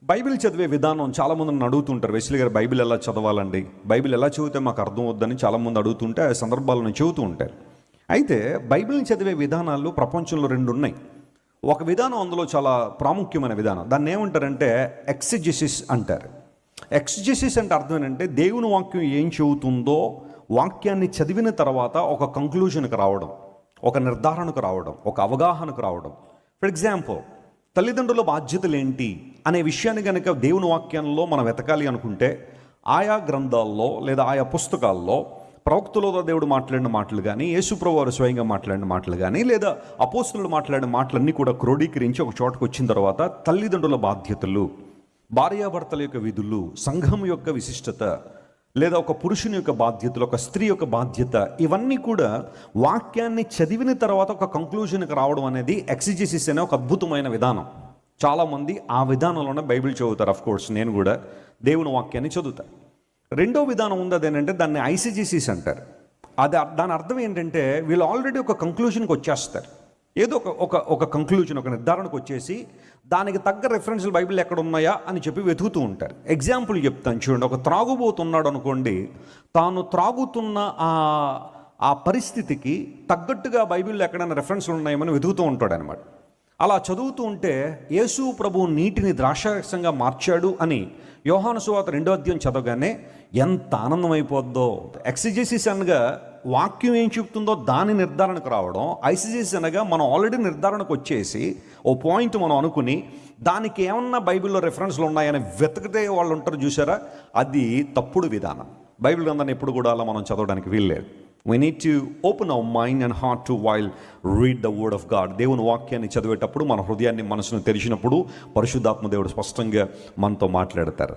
Bible చదివే విధానం చాలామంది నన్ను అడుగుతుంటారు. వెస్లీ గారు బైబిల్ ఎలా చదవాలండి, బైబిల్ ఎలా చదివితే మాకు అర్థం అవుద్దని చాలామంది అడుగుతుంటే ఆ సందర్భాలను చెబుతూ ఉంటారు. అయితే బైబిల్ని చదివే విధానాలు ప్రపంచంలో రెండు ఉన్నాయి. ఒక విధానం అందులో చాలా ప్రాముఖ్యమైన విధానం, దాన్ని ఏమంటారంటే ఎక్సిజెసిస్ అంటారు. ఎక్సిజెసిస్ అంటే అర్థం ఏంటంటే దేవుని వాక్యం ఏం చెబుతుందో వాక్యాన్ని చదివిన తర్వాత ఒక కంక్లూజన్కి రావడం, ఒక నిర్ధారణకు రావడం, ఒక అవగాహనకు రావడం. ఫర్ ఎగ్జాంపుల్, తల్లిదండ్రుల బాధ్యతలు ఏంటి అనే విషయాన్ని కనుక దేవుని వాక్యంలో మనం వెతకాలి అనుకుంటే ఆయా గ్రంథాల్లో లేదా ఆయా పుస్తకాల్లో ప్రవక్తలతో దేవుడు మాట్లాడిన మాటలు కానీ, యేసుప్రభువు వారు స్వయంగా మాట్లాడిన మాటలు కానీ, లేదా అపోస్తలులు మాట్లాడిన మాటలన్నీ కూడా క్రోడీకరించి ఒక చోటకు వచ్చిన తర్వాత తల్లిదండ్రుల బాధ్యతలు, భార్యాభర్తల యొక్క విధులు, సంఘం యొక్క విశిష్టత, లేదా ఒక పురుషుని యొక్క బాధ్యతలు, ఒక స్త్రీ యొక్క బాధ్యత, ఇవన్నీ కూడా వాక్యాన్ని చదివిన తర్వాత ఒక కంక్లూజన్కి రావడం అనేది ఎక్సిజెసిస్ అనే ఒక అద్భుతమైన విధానం. చాలామంది ఆ విధానంలోనే బైబిల్ చదువుతారు. ఆఫ్ కోర్స్ నేను కూడా దేవుని వాక్యాన్ని చదువుతాను. రెండో విధానం ఉంది, అదేంటంటే దాన్ని ఐసిజిసిస్ అంటారు. దాని అర్థం ఏంటంటే వీళ్ళు ఆల్రెడీ ఒక కంక్లూజన్కి వచ్చేస్తారు. ఏదో ఒక కంక్లూజన్, ఒక నిర్ధారణకు వచ్చేసి దానికి తగ్గ రెఫరెన్స్లు బైబిల్ ఎక్కడ ఉన్నాయా అని చెప్పి వెతుకుతూ ఉంటారు. ఎగ్జాంపుల్ చెప్తాను చూడండి. ఒక త్రాగుబోతున్నాడు అనుకోండి, తాను త్రాగుతున్న ఆ పరిస్థితికి తగ్గట్టుగా బైబిల్లో ఎక్కడైనా రెఫరెన్స్లు ఉన్నాయేమని వెతుకుతూ ఉంటాడు అనమాట. అలా చదువుతూ ఉంటే యేసు ప్రభువు నీటిని ద్రాక్షారసంగా మార్చాడు అని యోహాను సువార్త 2వ అధ్యాయం చదవగానే ఎంత ఆనందం అయిపోద్దో. ఎక్సిజెసిస్ అనగా వాక్యం ఏం చెప్తుందో దాని నిర్ధారణకు రావడం. ఐసిజెసిస్ అనగా మనం ఆల్రెడీ నిర్ధారణకు వచ్చేసి ఓ పాయింట్ మనం అనుకుని దానికి ఏమన్నా బైబిల్లో రెఫరెన్స్లు ఉన్నాయని వెతికితే వాళ్ళు ఉంటారు చూసారా, అది తప్పుడు విధానం. బైబిల్ గ్రంథాన్ని ఎప్పుడు కూడా అలా మనం చదవడానికి వీల్లేదు. We need to open our mind and heart to while read the word of God. దేవుని వాక్యాన్ని చదివేటప్పుడు మన హృదయాన్ని, మనసును తెరిచినప్పుడు పరిశుద్ధాత్మ దేవుడు స్పష్టంగా మనతో మాట్లాడతారు.